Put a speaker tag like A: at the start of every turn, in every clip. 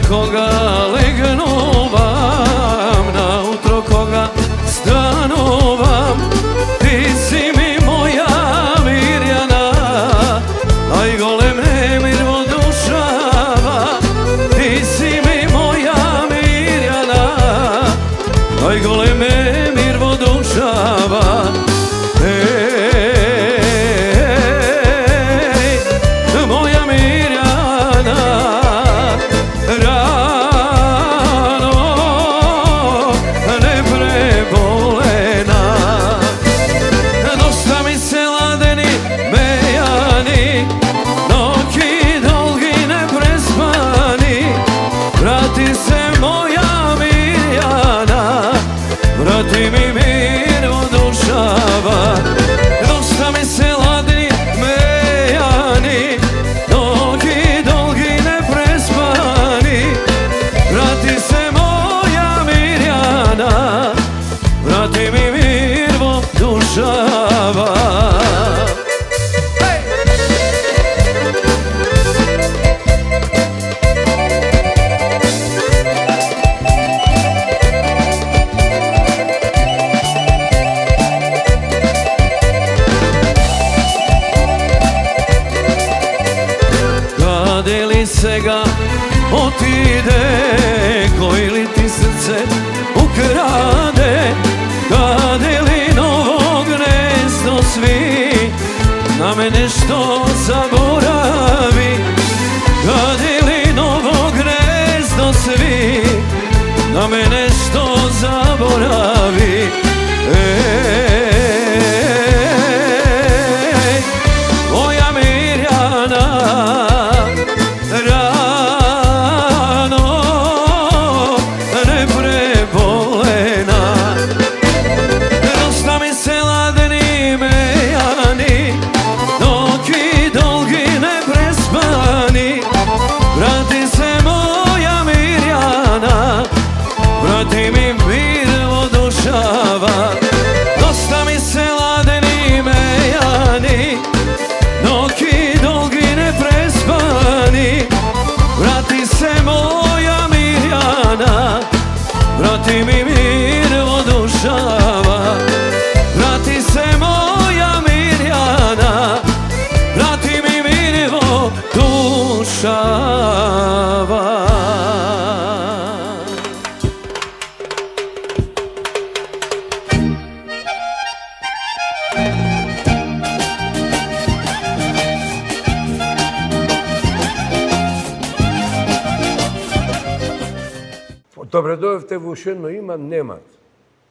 A: koga legnovam, nautro koga stanovam, ti si mi moja Mirjana, najgolem nemir odušava, ti si mi moja Mirjana, najgolem nemir odušava. Vrati mi mir odušava, dosta mi se ladni mejani, noći dolgi neprespani. Vrati se moja Mirjana, vrati mi mir odušava. Svega otide, koji li ti srce ukrade, kade li novo gnezdo svi, na mene što zaboravi, kade li novo gnezdo svi, na mene što zaboravi. Moja Mirjana, vrati mi mir odušava, dosta mi se ladeni mejani, noći dolgi neprespani. Vrati se moja Mirjana, vrati mi mir odušava, vrati se moja Mirjana, vrati mi mir odušava.
B: Добре дојдовте во Ушено, има немат.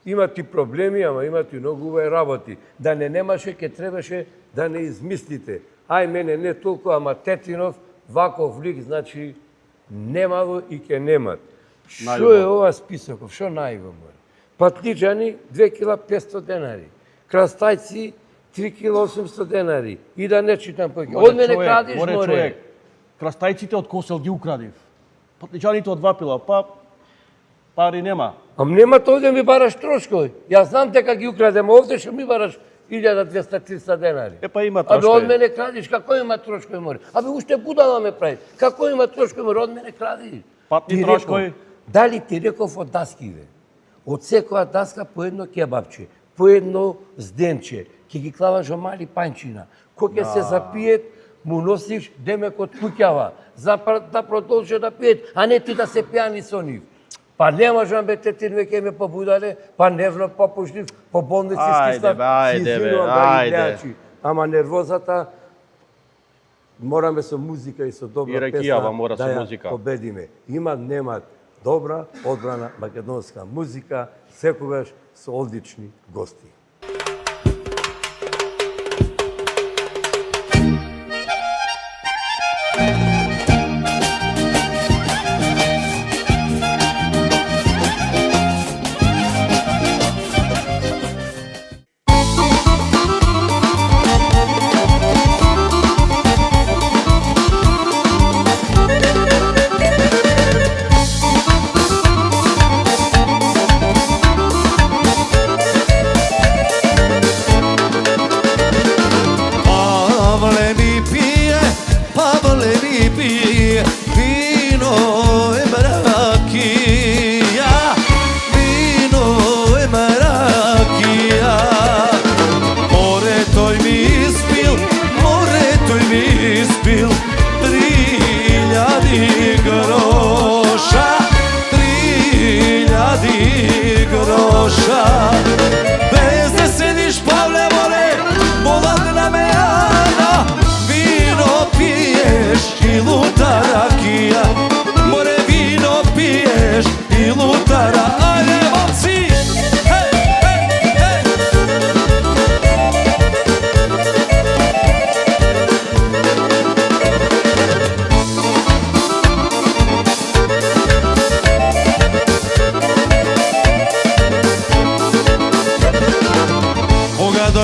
B: Имат и проблеми, ама имат и многу убави работи. Да не немаше, ке требаше да не измислите. Ај мене не толку, ама Тетинов, ваков лик, значи немало и ке немат. Шо е ова списоков? Шо најго мора? Патлиџани 2 кила 500 денари. Крастајци 3 кила 800 денари. И да не читам повеќе. Од мене крадиш, море.
C: Крастајците од Косел ги украдив. Патлиџаните од Вапила, па пари нема.
B: Ам нема овде ми бараш трошкови. Јас знам дека ги украдем, овде што ми бараш 1200-300 денари.
C: Па има трошкови.
B: Абе од мене крадиш, како има трошкови море? Абе уште будала ме прави. Како има трошкови море? Од мене крадиш.
C: Патни трошкови?
B: Дали ти реков од даскиве? Од секоја даска по едно кебапче, по едно зденче, ќе ги клаваш во мали панчина. Кога ќе се запиет, му носиш демек од куќава, за да продолжи да пиет, а не ти да се пијани со нив. Па не можам бе, Тетин веќе ме побудале, па нервно попушлив, по болници скистав, си извинувам да ги гледачи. Ама нервозата, мораме со музика и со добра песна да ја победиме. Имат, немат добра, одбрана македонска музика, секогаш со одлични гости.
D: Pavle mi pije vino e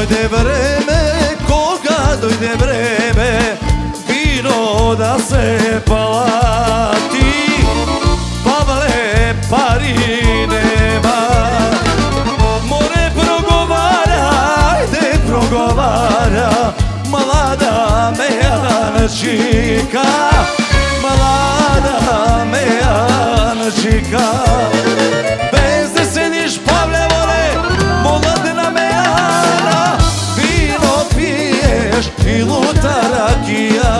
A: Дојде време, кога дојде време, вино да се плати, Павле пари нема. Море проговара, ајде проговара, млада мејанчика, млада мејанчика. Без да седиш, Павле, море, младена мејана, вино пиеш и лута ракија,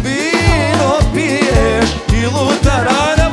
A: вино пиеш и лута ракија.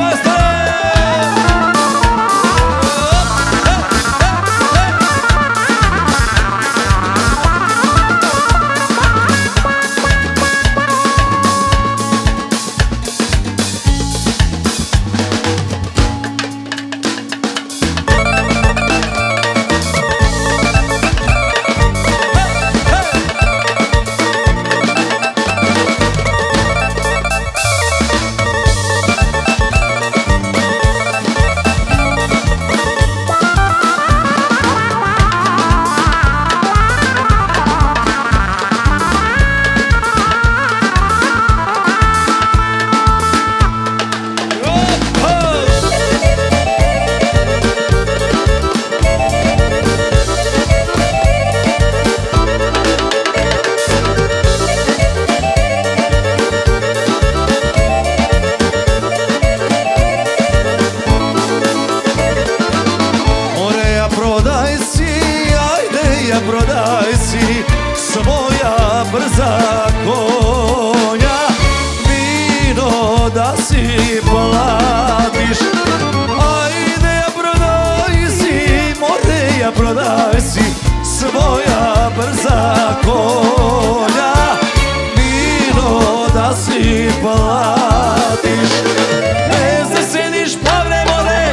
A: Prodaj si svoja brza konja, vino da si platiš. Ajde prodaj si, more prodaj si svoja brza konja, vino da si platiš. Bez da sediš, Pavle, more,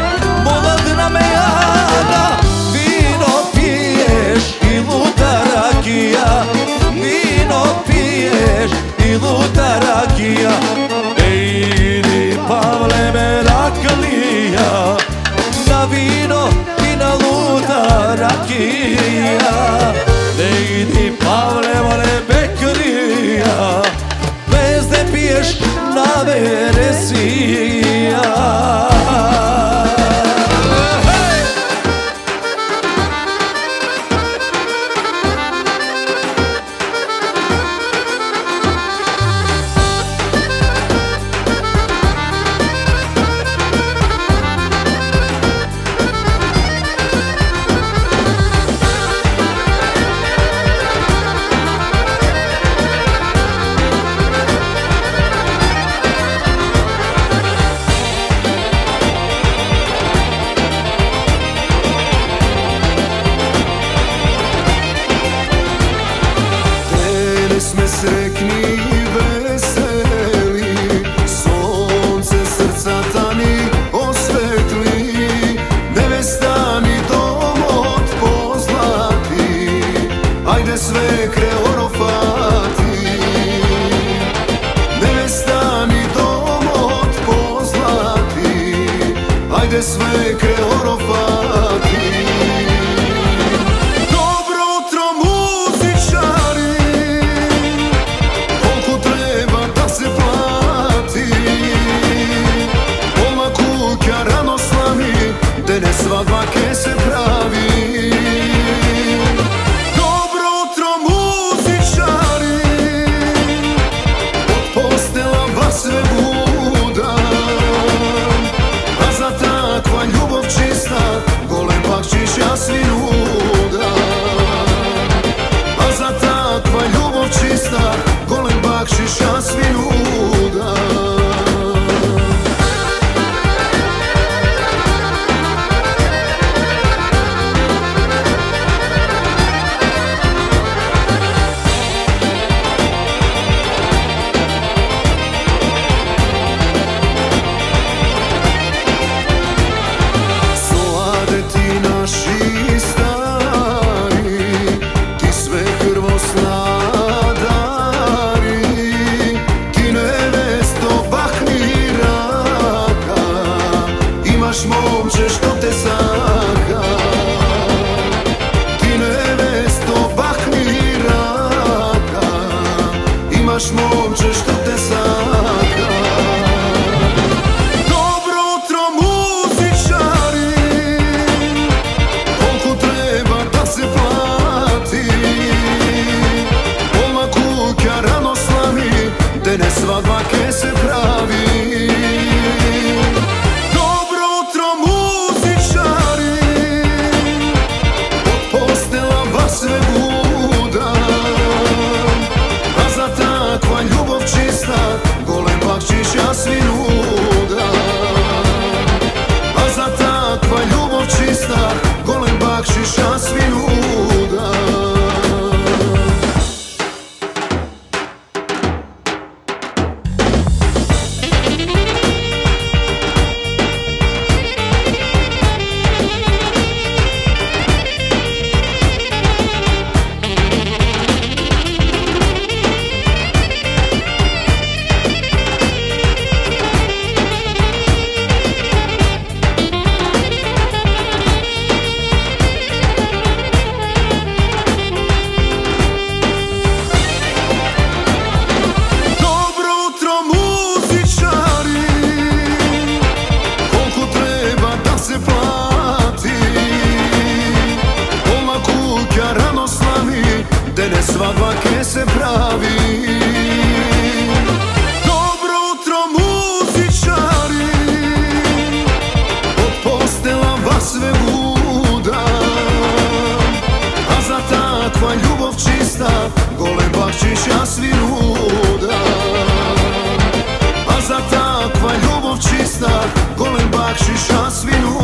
A: mladna mejana, vino piješ i luta rakija, vino piješ i luta rakija. Ejdi, Pavle, me rakalija, na vino i na luta rakija. Ejdi, Pavle, more bekrija, bez da piješ na veresija.
D: Sme srekni i veseli, sonce srca tani osvetli, nevesta ni dom od pozlati, ajde sve kreorofati. Nevesta ni dom od pozlati, ajde sve kreorofati. Svadba ke se pravi, dobro utro muzičari, od postela vas sve buda, a za takva ljubav čista, golem bakšiš ja svi nuda. A za takva ljubav čista, golem bakšiš ja svi nuda. imaš momče što te saka. Dobro utro muzičari, koliko treba da se plati. Pola kuća rano slami, dene svadba ke se pravi. Dobro utro muzičari, od postela vas sve buda. A za takva ljubav čista, golem bakšiš ja svi nuda. A za takva ljubav čista, golem bakšiš ja svi nuda. Dene svadba ke se pravi. Dobro utro muzičari, od postela vas sve buda. A za takva ljubav čista, golem bakšiš ja svi nuda. A za takva ljubav čista, golem bakšiš ja svi nuda.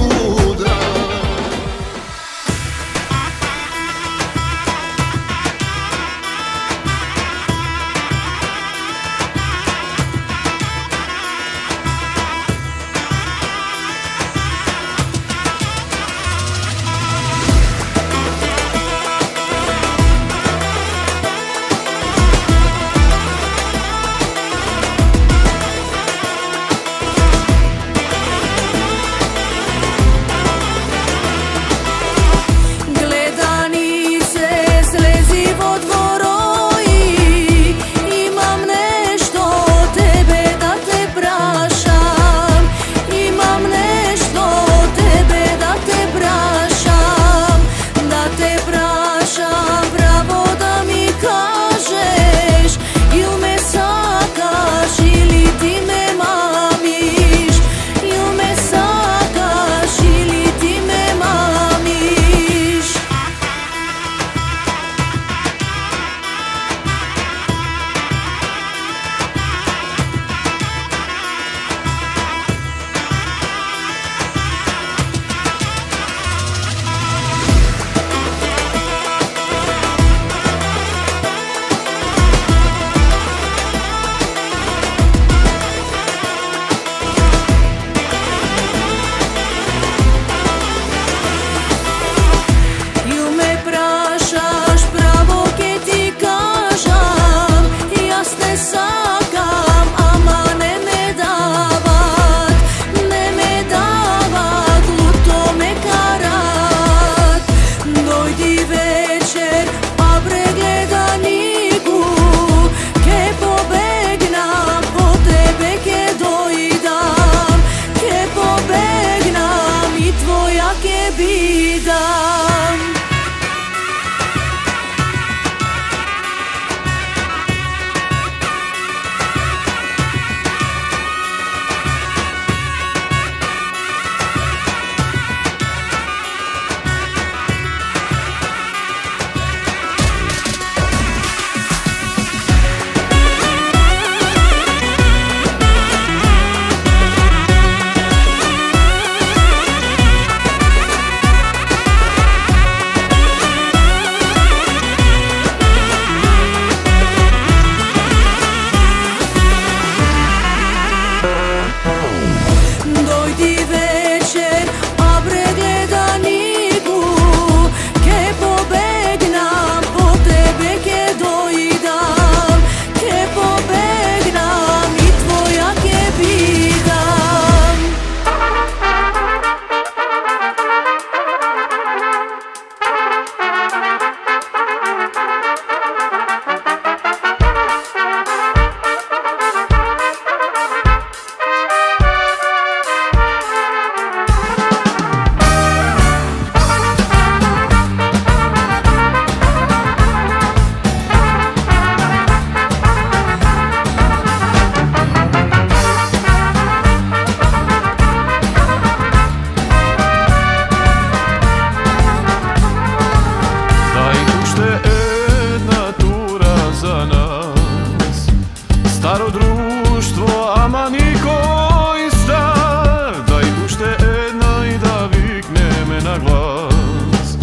D: Старо друштво, ама никој стар. Дај уште една и да викнеме на глас.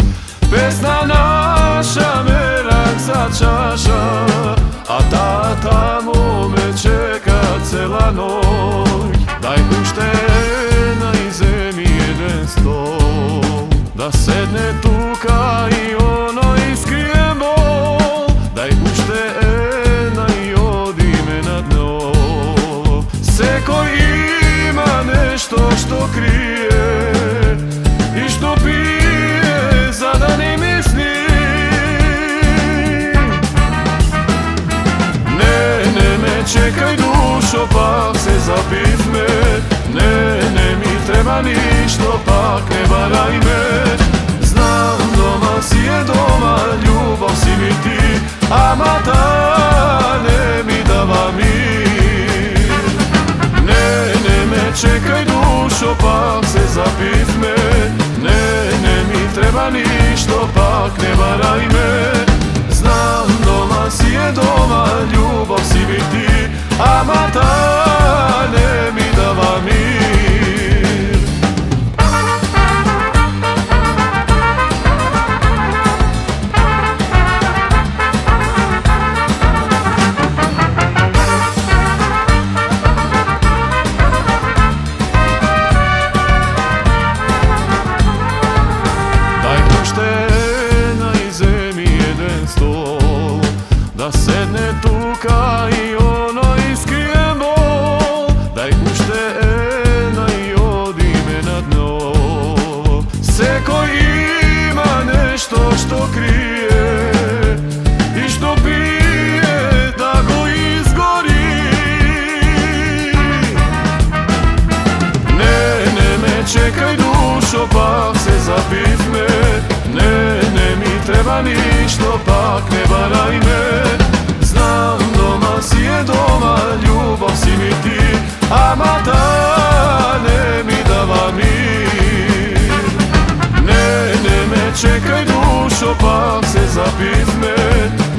D: Песна наша мерак за чаша, а таа тамо ме чека цела ноќ. Дај уште една и земи еден стол, да седне тука и оно искриен бол. Дај уште една и одиме на дно. Секој има нешто што крие и што пие за да не мисли. Не ме чекај душо, пак се запивме. Не ми треба ништо, пак не барај ме. Знам дома си е дома, љубов си ми ти, ама таа не ми дава мир. Не ме чекај душо, пак се запивме. Не ми треба ништо, пак не барај ме. Знам дома си е дома, љубов си ми ти, ама таа не ми дава мир. Дај уште една и земи еден стол, да седне тука и оно искриен бол. Дај уште една и одиме на дно. Секој има нешто што крие и што пие да го изгори. Не ме чекај душо, пак се запивме. Не ми треба ништо, пак не барај ме. Знам дома си е дома, љубов си ми ти, ама таа не ми дава мир. Не ме чекај душо, пак се запивме.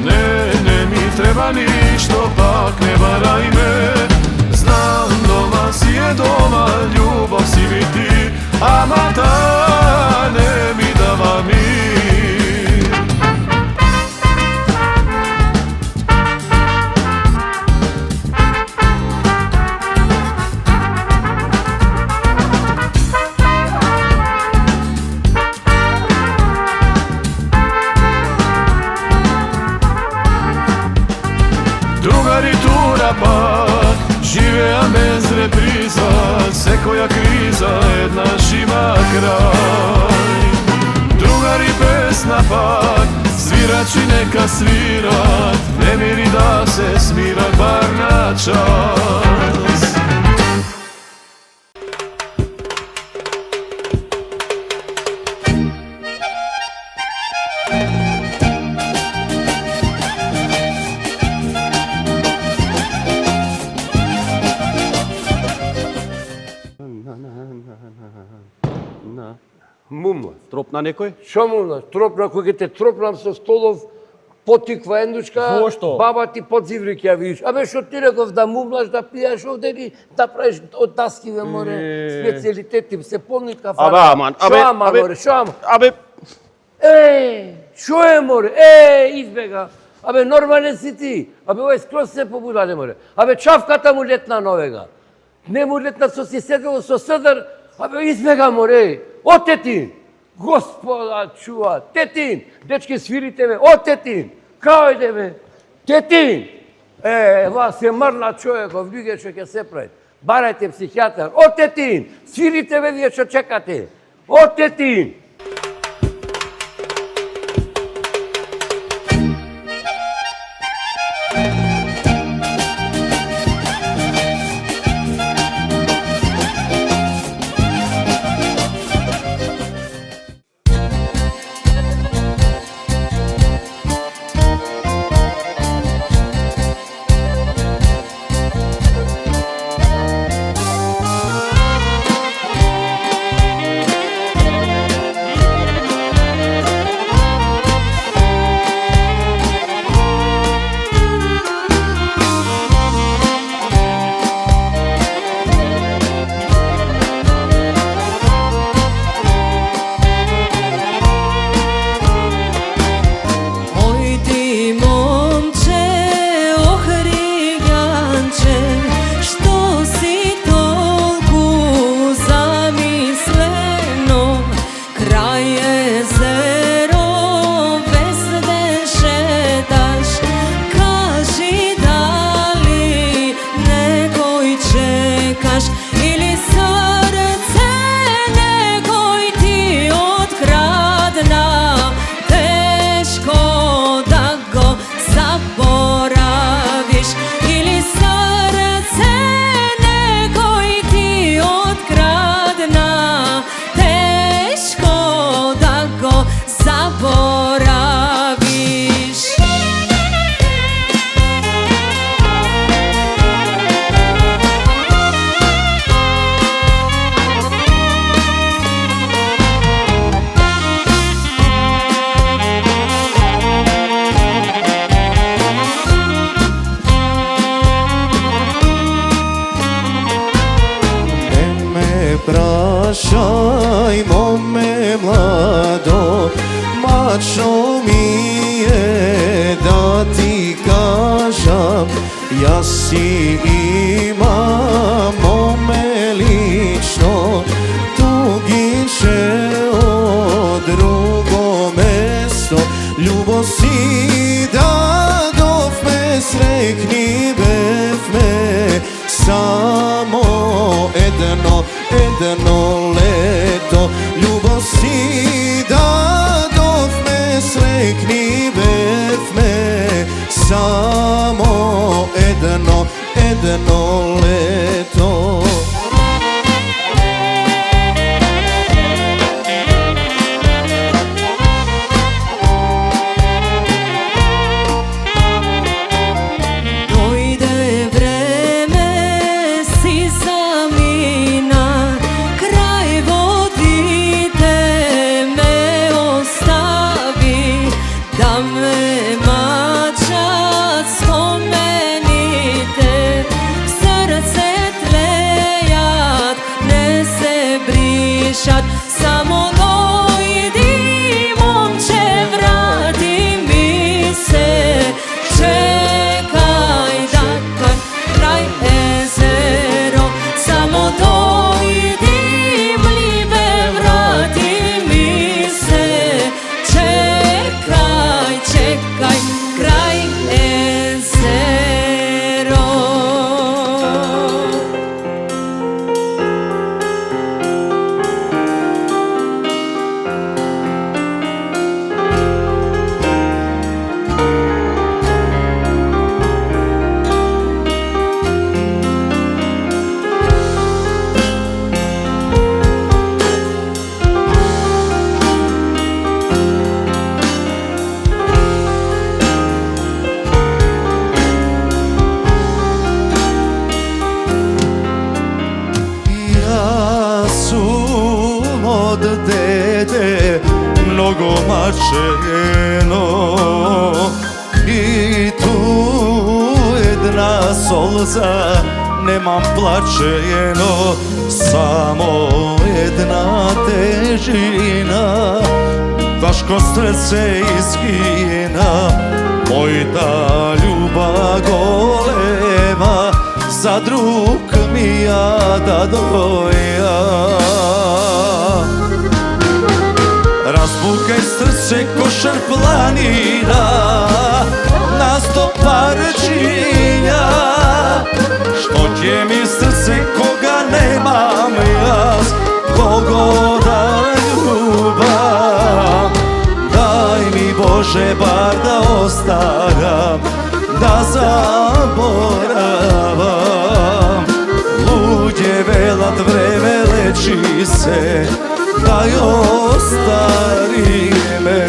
D: Не ми треба ништо, пак не барај ме. Знам дома си е дома, љубов си ми ти, ама таа не ми дава мир. Другари тура пак, живеа без реприза. Секоја криза еднаш има крај. Другари песна пак, свирачи нека свират, немири да се смират бар на час.
B: Мумла.
C: Тропна некој?
B: Шо мумла? Тропна, кој ќе те тропнам со столов, потиква ендучка,
C: Зошто?
B: баба ти подзиври ќе ја видиш. Абе, шо ти реков, да мумлаш, да пијаш овде или да правиш од таскиве, море, специјалитети, се помни кафана.
C: Абе, аман,
B: Шо аман, море, шо аман?
C: Абе,
B: Шо е, море? Избега. Абе, нормален си ти. Абе, овој скроз се побудаде, море. Абе, чавката му летна новега. Не му летна со си седело со садар. Абе, избега, море. О, Тетин! Господа, чува. Тетин! Дечки, свирите ме. О, Тетин! Као иде, ме? Тетин! Вас е мрна човеков, луѓе што ќе се правит. Барајте психијатар. О, Тетин! Свирите ме, вие што чекате. О, Тетин!
D: prašajmo me mlado, mačno mi je da ti kažam, ja si imamo me lično, tuginče od drugo mesto, ljubo si dadov me, srekni bev me, samo jedno leto, ljubo si dadov me, srekni bev me, samo jedno leto.
E: Samo dojdi, momče, vrati mi se, čekaj dakle kraj jezero. Samo dojdi, mlive, vrati mi se, čekaj kraj jezero.
A: Od dede mnogo mačeno i tu jedna solza nemam plačeno, samo jedna težina baš ko srce iskina, moj ta ljubav golema za drug mi ja da doja. Razbukaj srce ko šarplanina na sto parčinja, što će mi srce koga nemam jaz, kogo da ljubam. Daj mi Bože bar da ostaram, da zaboravam. Luđe velat vreme leči se, daj ostari me.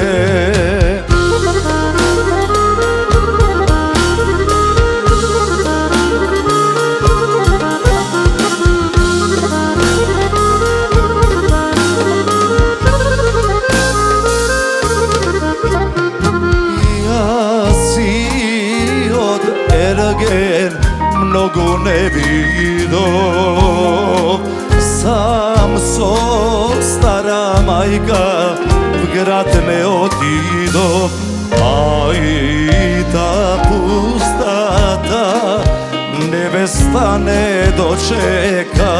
A: Ja si od ergen mnogo ne vido, sam so stara majka v grad ne otido, a i ta pustata nevesta ne dočeka,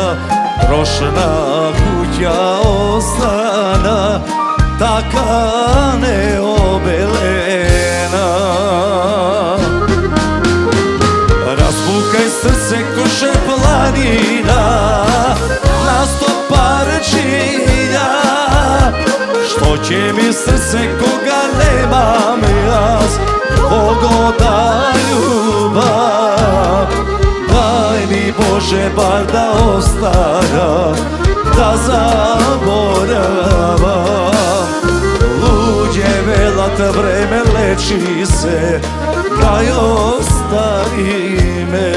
A: prošna kuća ostana taka neobelena. Razbukaj srce ko šarplanina na sto parčinja, što će mi srce koga nemam jaz, kogo da ljubam. Daj mi Bože bar da ostaram, da zaboravam. Luđe velat vreme leči se, daj ostavi me.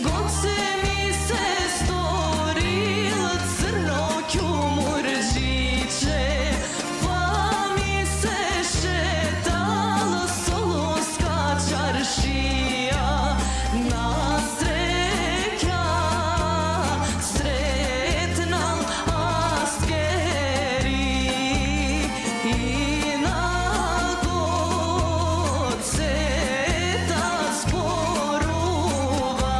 E: God se mi se storil crno kjumurđiće, pa mi se šetalo Solunska čaršija, nasreća sretnal askeri i na god se ta sporuva.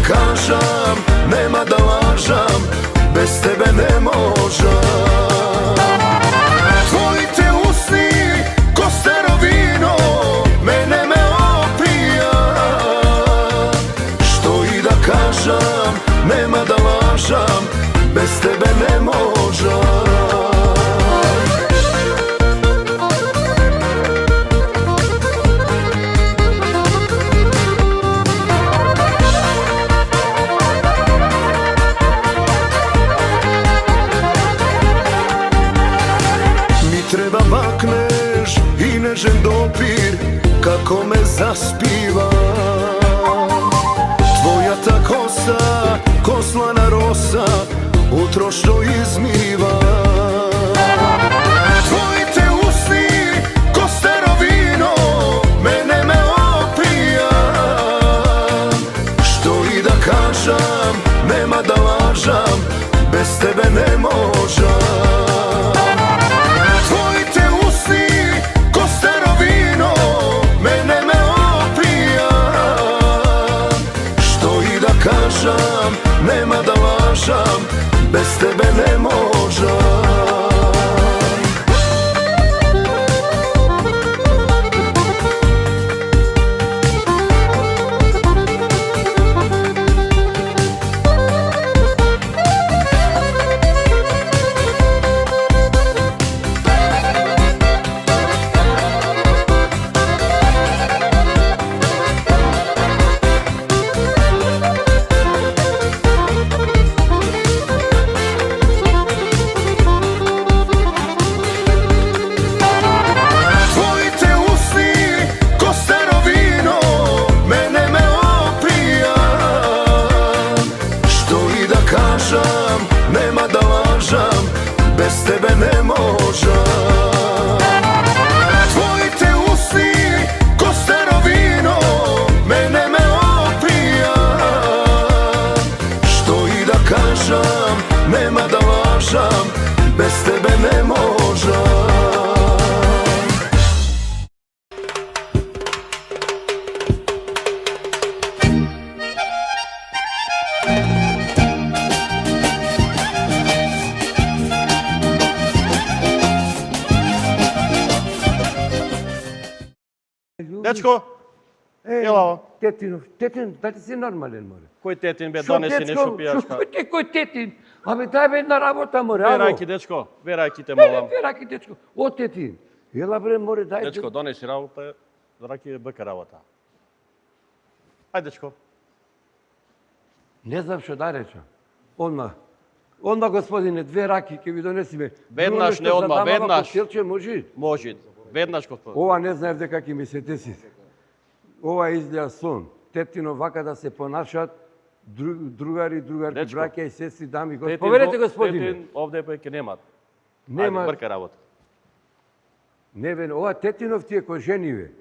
D: kažam, nema da lažam, bez tebe ne možam. Tvoji te usni, ko staro vino, mene me opija. Što i da kažam, nema da lažam, bez tebe ne možam. Treba bakneš i nežen dopir kako me zaspiva. Tvoja ta kosa, ko slana rosa, utro što izmiva. Tvoji te usni, ko staro vino, mene me opija. Što i da kažam, nema da lažam, bez tebe ne možam. Kažam, nema da lažam, bez tebe ne možam. Nema da lažam, bez tebe ne možam. Tvoji te usni, ko staro vino, mene me opija. Što i da kažam, nema da lažam, bez tebe ne možam.
C: Дечко, ела.
B: Тетинов, дали си нормален, море?
C: Кој тетин бе, донеси нешто пијачка?
B: Кој тетин? Абе, дај бе една работа, море, ало.
C: Верајки, дечко, верајки те молам.
B: Верајки, дечко, о тетин. Ела, бре, море, дај.
C: Дечко, донеси работа, раки бека работа. Ајде, дечко.
B: Не знам што да речам. Одма, господине, две раки ќе ви донесиме.
C: Веднаш, не одма, веднаш.
B: Хотелче, може?
C: Може, веднаш, господин.
B: Ова не знаев дека ќе ми се деси. Ова изгледа сон. Тетино вака да се понашат другари, другарки, браќа и сестри, дами, господи. Повелете, господине.
C: Тетин овде ќе немат.
B: Нема.
C: Ајде, брка работа.
B: Не бе, ова тетинов ти е кој жениве.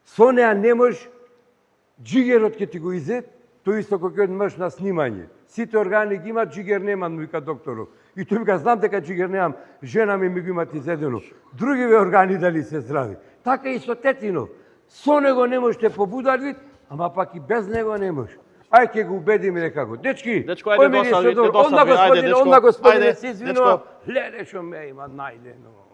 B: Со неа не можеш, джигерот ќе ти го изет, тој исто кој ќе одмаш на снимање. Сите органи ги имат, джигер немам, вика докторов. И тој вика, знам дека джигер немам, жена ми го имат изедено. Другиве органи дали се здрави. Така и со тетинов. Со него не можеш те побудар вид, ама пак и без него не можеш. Ај ќе го убедиме некако. Дечки,
C: дечко, ајде,
B: онда господине, се извинува. Леле шо ме има најдено.